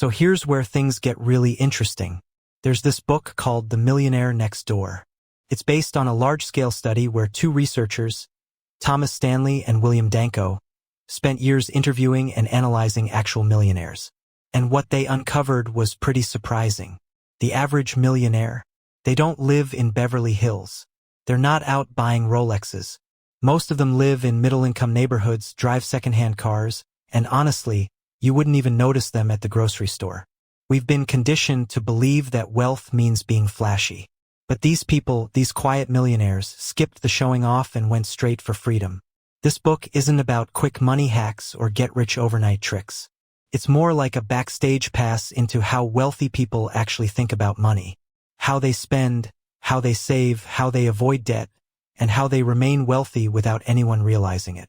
So here's where things get really interesting. There's this book called The Millionaire Next Door. It's based on a large-scale study where two researchers, Thomas Stanley and William Danko, spent years interviewing and analyzing actual millionaires. And what they uncovered was pretty surprising. The average millionaire, they don't live in Beverly Hills. They're not out buying Rolexes. Most of them live in middle-income neighborhoods, drive second-hand cars, and honestly, you wouldn't even notice them at the grocery store. We've been conditioned to believe that wealth means being flashy. But these people, these quiet millionaires, skipped the showing off and went straight for freedom. This book isn't about quick money hacks or get-rich-overnight tricks. It's more like a backstage pass into how wealthy people actually think about money. How they spend, how they save, how they avoid debt, and how they remain wealthy without anyone realizing it.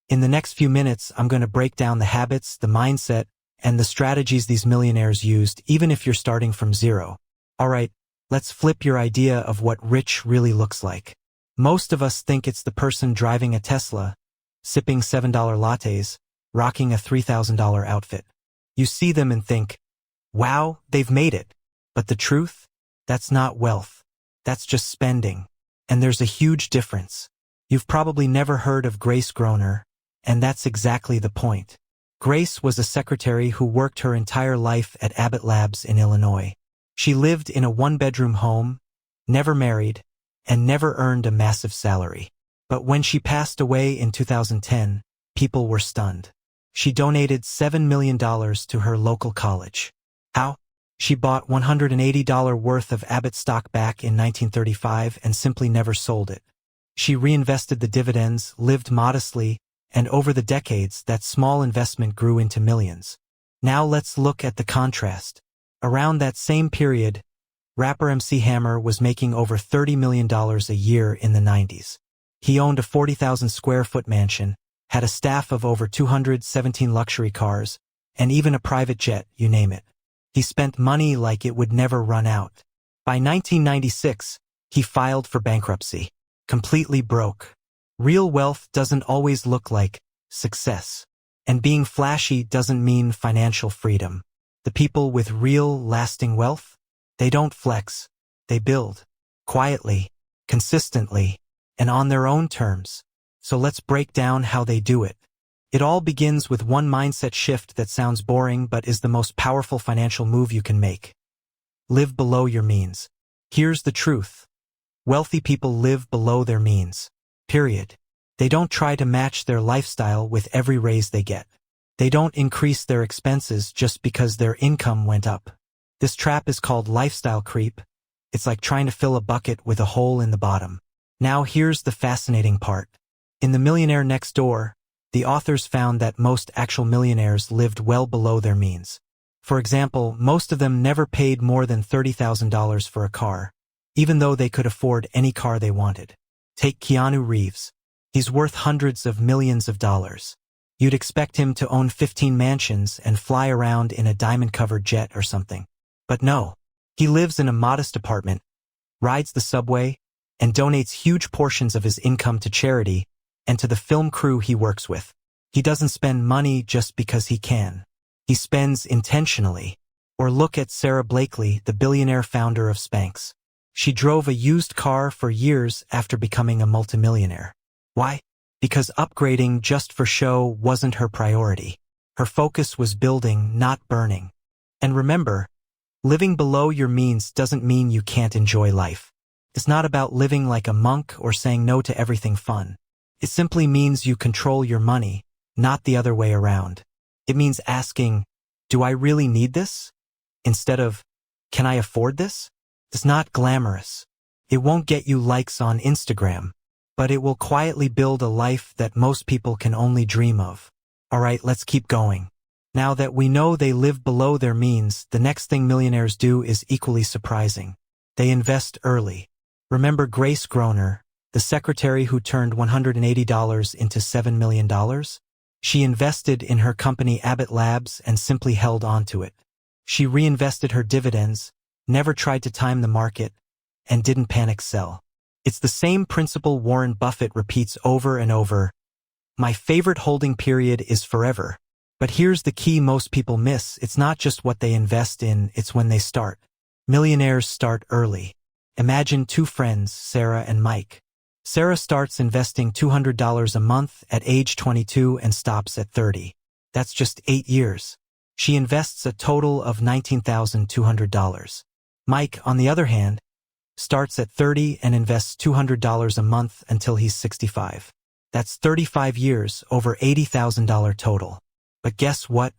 In the next few minutes, I'm going to break down the habits, the mindset, and the strategies these millionaires used, even if you're starting from zero. Alright, let's flip your idea of what rich really looks like. Most of us think it's the person driving a Tesla, sipping $7 lattes, rocking a $3,000 outfit. You see them and think, wow, they've made it. But the truth? That's not wealth. That's just spending. And there's a huge difference. You've probably never heard of Grace Groner, and that's exactly the point. Grace was a secretary who worked her entire life at Abbott Labs in Illinois. She lived in a one-bedroom home, never married, and never earned a massive salary. But when she passed away in 2010, people were stunned. She donated $7 million to her local college. How? She bought $180 worth of Abbott stock back in 1935 and simply never sold it. She reinvested the dividends, lived modestly, and over the decades, that small investment grew into millions. Now let's look at the contrast. Around that same period, rapper MC Hammer was making over $30 million a year in the 90s. He owned a 40,000 square foot mansion, had a staff of over 217 luxury cars, and even a private jet, you name it. He spent money like it would never run out. By 1996, he filed for bankruptcy. Completely broke. Real wealth doesn't always look like success. And being flashy doesn't mean financial freedom. The people with real, lasting wealth, they don't flex. They build. Quietly, consistently, and on their own terms. So let's break down how they do it. It all begins with one mindset shift that sounds boring but is the most powerful financial move you can make. Live below your means. Here's the truth. Wealthy people live below their means. Period. They don't try to match their lifestyle with every raise they get. They don't increase their expenses just because their income went up. This trap is called lifestyle creep. It's like trying to fill a bucket with a hole in the bottom. Now here's the fascinating part. In The Millionaire Next Door, the authors found that most actual millionaires lived well below their means. For example, most of them never paid more than $30,000 for a car, even though they could afford any car they wanted. Take Keanu Reeves. He's worth hundreds of millions of dollars. You'd expect him to own 15 mansions and fly around in a diamond-covered jet or something. But no, he lives in a modest apartment, rides the subway, and donates huge portions of his income to charity and to the film crew he works with. He doesn't spend money just because he can. He spends intentionally. Or look at Sarah Blakely, the billionaire founder of Spanx. She drove a used car for years after becoming a multimillionaire. Why? Because upgrading just for show wasn't her priority. Her focus was building, not burning. And remember, living below your means doesn't mean you can't enjoy life. It's not about living like a monk or saying no to everything fun. It simply means you control your money, not the other way around. It means asking, do I really need this? Instead of, can I afford this? It's not glamorous. It won't get you likes on Instagram, but it will quietly build a life that most people can only dream of. Alright, let's keep going. Now that we know they live below their means, the next thing millionaires do is equally surprising. They invest early. Remember Grace Groner, the secretary who turned $180 into $7 million? She invested in her company Abbott Labs and simply held on to it. She reinvested her dividends, never tried to time the market, and didn't panic sell. It's the same principle Warren Buffett repeats over and over. My favorite holding period is forever. But here's the key most people miss. It's not just what they invest in, it's when they start. Millionaires start early. Imagine two friends, Sarah and Mike. Sarah starts investing $200 a month at age 22 and stops at 30. That's just 8 years. She invests a total of $19,200. Mike, on the other hand, starts at 30 and invests $200 a month until he's 65. That's 35 years, over $80,000 total. But guess what?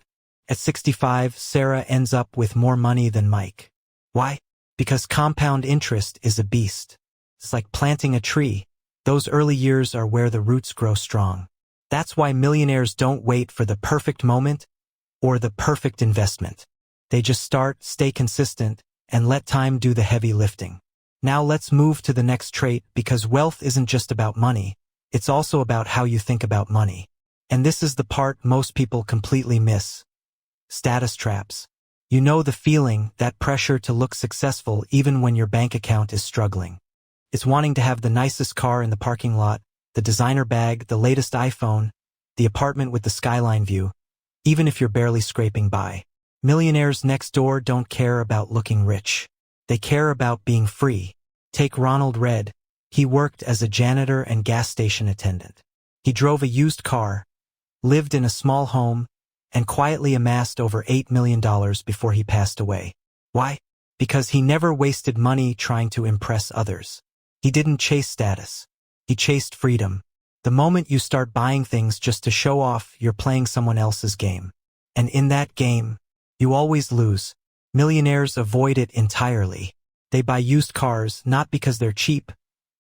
At 65, Sarah ends up with more money than Mike. Why? Because compound interest is a beast. It's like planting a tree. Those early years are where the roots grow strong. That's why millionaires don't wait for the perfect moment or the perfect investment. They just start, stay consistent, and let time do the heavy lifting. Now let's move to the next trait, because wealth isn't just about money. It's also about how you think about money. And this is the part most people completely miss. Status traps. You know the feeling, that pressure to look successful even when your bank account is struggling. It's wanting to have the nicest car in the parking lot, the designer bag, the latest iPhone, the apartment with the skyline view, even if you're barely scraping by. Millionaires next door don't care about looking rich. They care about being free. Take Ronald Red. He worked as a janitor and gas station attendant. He drove a used car, lived in a small home, and quietly amassed over $8 million before he passed away. Why? Because he never wasted money trying to impress others. He didn't chase status. He chased freedom. The moment you start buying things just to show off, you're playing someone else's game. And in that game, you always lose. Millionaires avoid it entirely. They buy used cars not because they're cheap,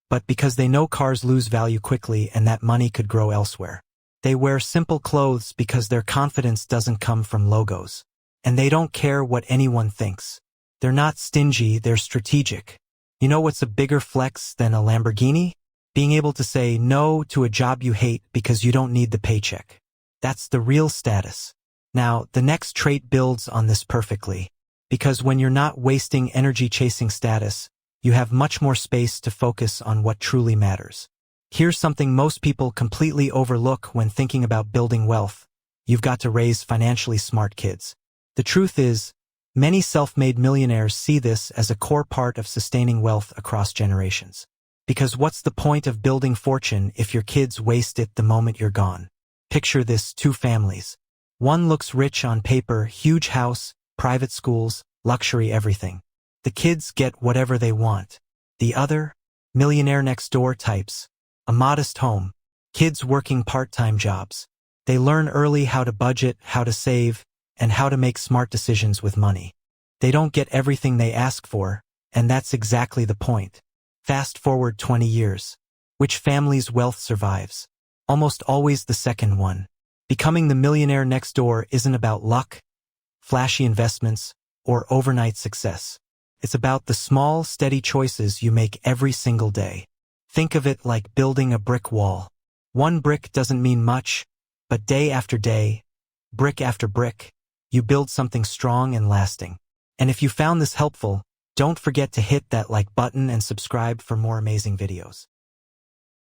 but because they know cars lose value quickly and that money could grow elsewhere. They wear simple clothes because their confidence doesn't come from logos. And they don't care what anyone thinks. They're not stingy, they're strategic. You know what's a bigger flex than a Lamborghini? Being able to say no to a job you hate because you don't need the paycheck. That's the real status. Now, the next trait builds on this perfectly. Because when you're not wasting energy chasing status, you have much more space to focus on what truly matters. Here's something most people completely overlook when thinking about building wealth. You've got to raise financially smart kids. The truth is, many self-made millionaires see this as a core part of sustaining wealth across generations. Because what's the point of building fortune if your kids waste it the moment you're gone? Picture this: two families. One looks rich on paper, huge house, private schools, luxury everything. The kids get whatever they want. The other, millionaire next door types. A modest home, kids working part-time jobs. They learn early how to budget, how to save, and how to make smart decisions with money. They don't get everything they ask for, and that's exactly the point. Fast forward 20 years. Which family's wealth survives? Almost always the second one. Becoming the millionaire next door isn't about luck, flashy investments, or overnight success. It's about the small, steady choices you make every single day. Think of it like building a brick wall. One brick doesn't mean much, but day after day, brick after brick, you build something strong and lasting. And if you found this helpful, don't forget to hit that like button and subscribe for more amazing videos.